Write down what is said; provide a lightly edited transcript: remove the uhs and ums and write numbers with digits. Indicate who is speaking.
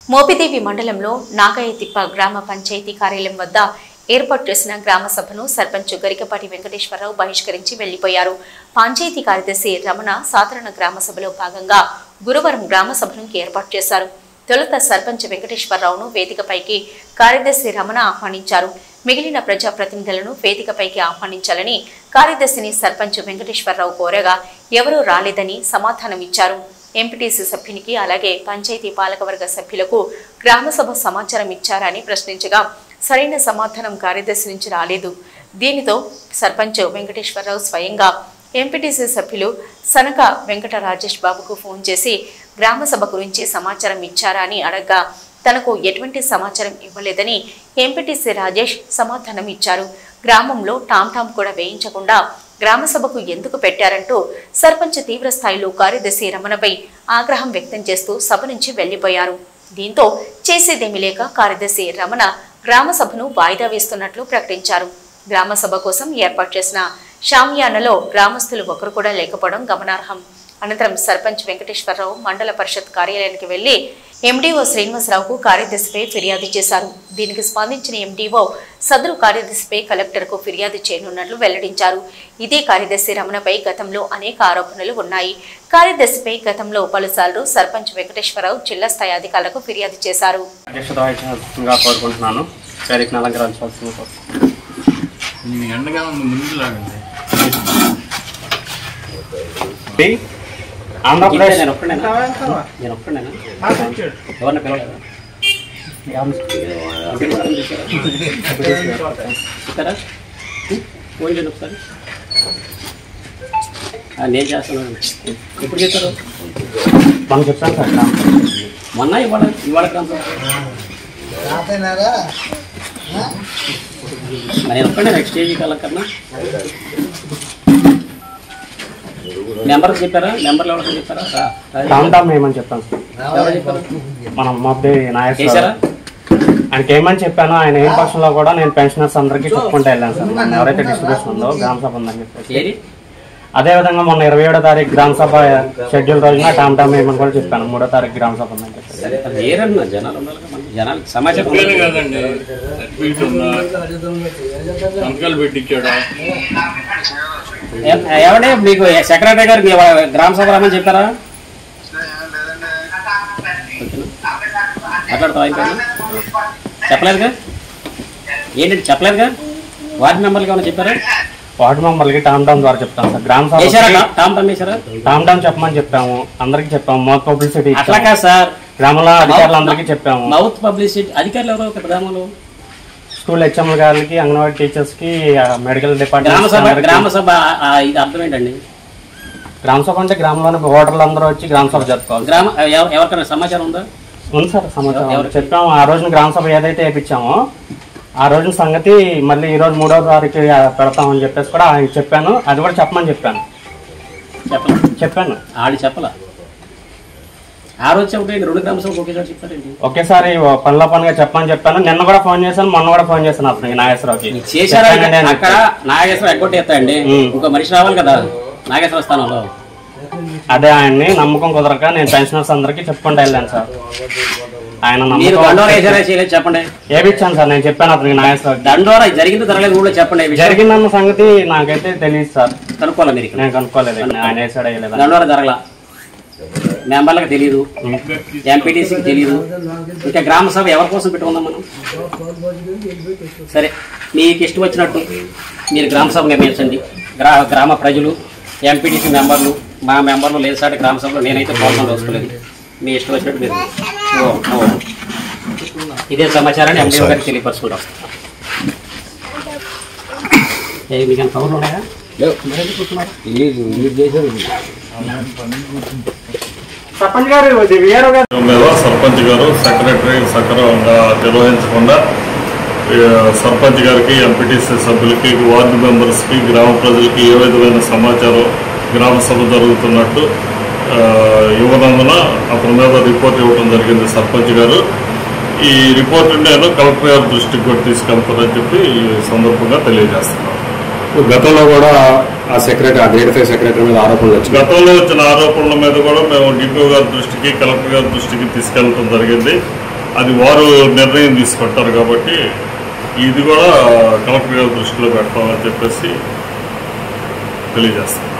Speaker 1: మోపిదేవి మండలంలో నాగయ్యతిప్ప గ్రామ పంచాయతీ కార్యాలయం వద్ద ఏర్పాటు చేసిన గ్రామ సభను సర్పంచ్ గరికపాటి వెంకటేశ్వరరావు బహిష్కరించి వెళ్లిపోయారు. పంచాయతీ కార్యదర్శి రమణ సాధారణ గ్రామ సభలో భాగంగా గురువారం గ్రామ సభను ఏర్పాటు చేశారు. తొలుత సర్పంచ్ వెంకటేశ్వరరావును వేదికపైకి కార్యదర్శి రమణ ఆహ్వానించారు. మిగిలిన ప్రజాప్రతినిధులను వేదికపైకి ఆహ్వానించాలని కార్యదర్శిని సర్పంచ్ వెంకటేశ్వరరావు కోరగా ఎవరూ రాలేదని సమాధానం ఇచ్చారు. ఎంపీటీసీ సభ్యునికి అలాగే పంచాయతీ పాలకవర్గ సభ్యులకు గ్రామసభ సమాచారం ఇచ్చారని ప్రశ్నించగా సరైన సమాధానం కార్యదర్శి నుంచి రాలేదు. దీనితో సర్పంచ్ వెంకటేశ్వరరావు స్వయంగా ఎంపీటీసీ సభ్యులు సనక వెంకట రాజేష్ బాబుకు ఫోన్ చేసి గ్రామసభ గురించి సమాచారం ఇచ్చారా అని అడగ్గా తనకు ఎటువంటి సమాచారం ఇవ్వలేదని ఎంపీటీసీ రాజేష్ సమాధానం ఇచ్చారు. గ్రామంలో టామ్ కూడా వేయించకుండా గ్రామసభకు ఎందుకు పెట్టారంటూ సర్పంచ్ తీవ్ర స్థాయిలో కార్యదర్శి రమణపై ఆగ్రహం వ్యక్తం చేస్తూ సభ నుంచి వెళ్లిపోయారు. దీంతో చేసేదేమీ లేక కార్యదర్శి రమణ గ్రామసభను వాయిదా వేస్తున్నట్లు ప్రకటించారు. గ్రామసభ కోసం ఏర్పాటు చేసిన షామియానాలో గ్రామస్తులు ఒకరు కూడా లేకపోవడం గమనార్హం. అనంతరం సర్పంచ్ వెంకటేశ్వరరావు మండల పరిషత్ కార్యాలయానికి వెళ్లి ఎండీఓ శ్రీనివాసరావుకు కార్యదర్శిపై ఫిర్యాదు చేశారు. దీనికి స్పందించిన ఎండీఓ సదరు కార్యదర్శిపై కలెక్టర్కు ఫిర్యాదు చేయనున్నట్లు వెల్లడించారు. ఇదే కార్యదర్శి రమణపై గతంలో అనేక ఆరోపణలు ఉన్నాయి. కార్యదర్శిపై గతంలో పలుసార్లు సర్పంచ్ వెంకటేశ్వరరావు జిల్లా స్థాయి అధికారులకు ఫిర్యాదు చేశారు.
Speaker 2: ఆంధ్రప్రదేశ్
Speaker 3: నేను చేస్తున్నాను. ఎప్పుడు చెప్తారు?
Speaker 2: మనం చెప్తాను సార్.
Speaker 3: మొన్న ఇవాళ నేను ఒక్కడే నెక్స్ట్ స్టేజ్కి వెళ్ళకన్నా నెంబర్ చెప్పారా? నెంబర్లు ఎవరు చెప్పారా?
Speaker 2: టామ్ ఏమని చెప్పాను సార్.
Speaker 3: ఎవరు చెప్పారు?
Speaker 2: మనం మోపిదేవి నాయకుడు ఆయనకి ఏమని చెప్పాను. ఆయన ఏం పక్షంలో కూడా నేను పెన్షనర్స్ అందరికీ చెప్పుకుంటూ వెళ్ళాను సార్. ఎవరైతే డిస్ట్రిబ్యూషన్ ఉందో గ్రామ సభ ఉందని చెప్పేసి. అదేవిధంగా మొన్న 27వ తారీఖు గ్రామ సభ షెడ్యూల్ రోజున టామ్ ఏమని కూడా చెప్పాను. 3వ తారీఖు గ్రామ సభ ఉందని చెప్పేసి.
Speaker 3: జనాలకు సమాచారం ఎవడే మీకు సెక్రటరీ గారు గ్రామ సభ రామని చెప్పారా? మాట్లాడతావా? చెప్పలేదుగా? ఏంటంటే చెప్పలేదుగా? వార్డు మెంబర్లకి ఏమైనా చెప్పారా?
Speaker 2: వార్డు మెంబర్లకి టామ్ ద్వారా చెప్తాను సార్. గ్రామ సభ టామ్ చెప్పమని చెప్పాము. అందరికి చెప్పాము. మౌత్ పబ్లిసిటీ
Speaker 3: అట్లా కాదు సార్.
Speaker 2: గ్రామంలో అధికారులు అందరికీ చెప్పాము.
Speaker 3: మౌత్ పబ్లిసిటీ అధికారులు ఎవరో ఒక గ్రామంలో
Speaker 2: స్కూల్ హెచ్ఎంఎల్ గారికి, అంగన్వాడీ టీచర్స్ కి, మెడికల్ డిపార్ట్మెంట్.
Speaker 3: గ్రామ సభ ఇది అర్థం ఏంటండి?
Speaker 2: గ్రామ సభ అంటే గ్రామంలోని ఓటర్లు అందరూ వచ్చి గ్రామ సభ జరుపుకోవాలి.
Speaker 3: గ్రామ ఎవరికైనా సమాచారం ఉందా?
Speaker 2: ఉంది సార్ సమాచారం. చెప్పాము. ఆ రోజున గ్రామ సభ ఏదైతే వేయించామో ఆ రోజున సంగతి మళ్ళీ ఈ రోజు 3వ తారీఖు పెడతామని చెప్పేసి కూడా ఆయన చెప్పాను. అది కూడా చెప్పమని చెప్పాను. చెప్పాను.
Speaker 3: ఆడి చెప్పలా? ఆ రోజు చెప్పండి. 2 గ్రామ సభ ఒకేసారి చెప్పారండి.
Speaker 2: ఒకేసారి పనిలో పనిగా చెప్పమని చెప్పాను. నిన్న కూడా ఫోన్ చేశాను, మొన్న కూడా ఫోన్ చేశాను అతనికి నాగేశ్వరరావుకి.
Speaker 3: చేశారా? అక్కడ నాగేశ్వరం ఎగ్గొట్టేస్తాయండి. ఇంకో మనిషి రావాలి కదా నాగేశ్వర స్థానంలో.
Speaker 2: అదే ఆయన్ని నమ్మకం కుదరక నేను పెన్షనర్స్ అందరికి చెప్పుకుంటూ వెళ్ళాను సార్. ఆయన
Speaker 3: చెప్పండి.
Speaker 2: ఏమిచ్చాను సార్. నేను చెప్పాను అతనికి నాగేశ్వరరావు.
Speaker 3: దండోరా జరిగింది జరగలేదు కూడా చెప్పండి.
Speaker 2: జరిగిందన్న సంగతి నాకైతే తెలియదు సార్.
Speaker 3: కనుక్కోవాలి మీరు?
Speaker 2: నేను కనుక్కోలేదు. ఆయన వేసాడు వేయలేదు.
Speaker 3: దండోరా జరగలా. మెంబర్లకు తెలియదు, ఎంపీటీసీకి తెలియదు. ఇంకా గ్రామ సభ ఎవరి కోసం పెట్టుకుందాం మనం? సరే, మీకు ఇష్టం వచ్చినట్టు మీరు గ్రామ సభ నిర్ణయించండి. గ్రామ ప్రజలు, ఎంపీటీసీ మెంబర్లు, మా మెంబర్లు లేదు సార్ గ్రామ సభలో నేనైతే పాల్గొనదలుచుకోలేదు. మీ ఇష్టం వచ్చినట్టు మీరు ఇదే సమాచారాన్ని ఎంపీఓ గారికి తెలియపరుచుకుంటాం. మీకు కవర్లు ఉన్నాయా?
Speaker 2: సర్పంచ్ గారు
Speaker 4: సెక్రటరీ సక్రమంగా నిర్వహించకుండా సర్పంచ్ గారికి, ఎంపీటీసీ సభ్యులకి, వార్డు మెంబర్స్కి, గ్రామ ప్రజలకి ఏ విధమైన సమాచారం గ్రామ సభ జరుగుతున్నట్టు ఇవ్వనందున అతని మీద రిపోర్ట్ ఇవ్వడం జరిగింది సర్పంచ్ గారు. ఈ రిపోర్ట్ నేను కలెక్టర్ గారి దృష్టికి కూడా తీసుకెళ్తానని చెప్పి ఈ సందర్భంగా తెలియజేస్తున్నాను.
Speaker 5: గతంలో కూడా ఆ గ్రేడ్ 5 సెక్రటరీ మీద ఆరోపణలు వచ్చాయి.
Speaker 4: గతంలో వచ్చిన ఆరోపణల మీద కూడా మేము డిపిఓ గారి దృష్టికి, కలెక్టర్ గారి దృష్టికి తీసుకెళ్లడం జరిగింది. అది వారు నిర్ణయం తీసుకుంటారు. కాబట్టి ఇది కూడా కలెక్టర్ గారి దృష్టిలో పెట్టాలని చెప్పేసి తెలియజేస్తాం.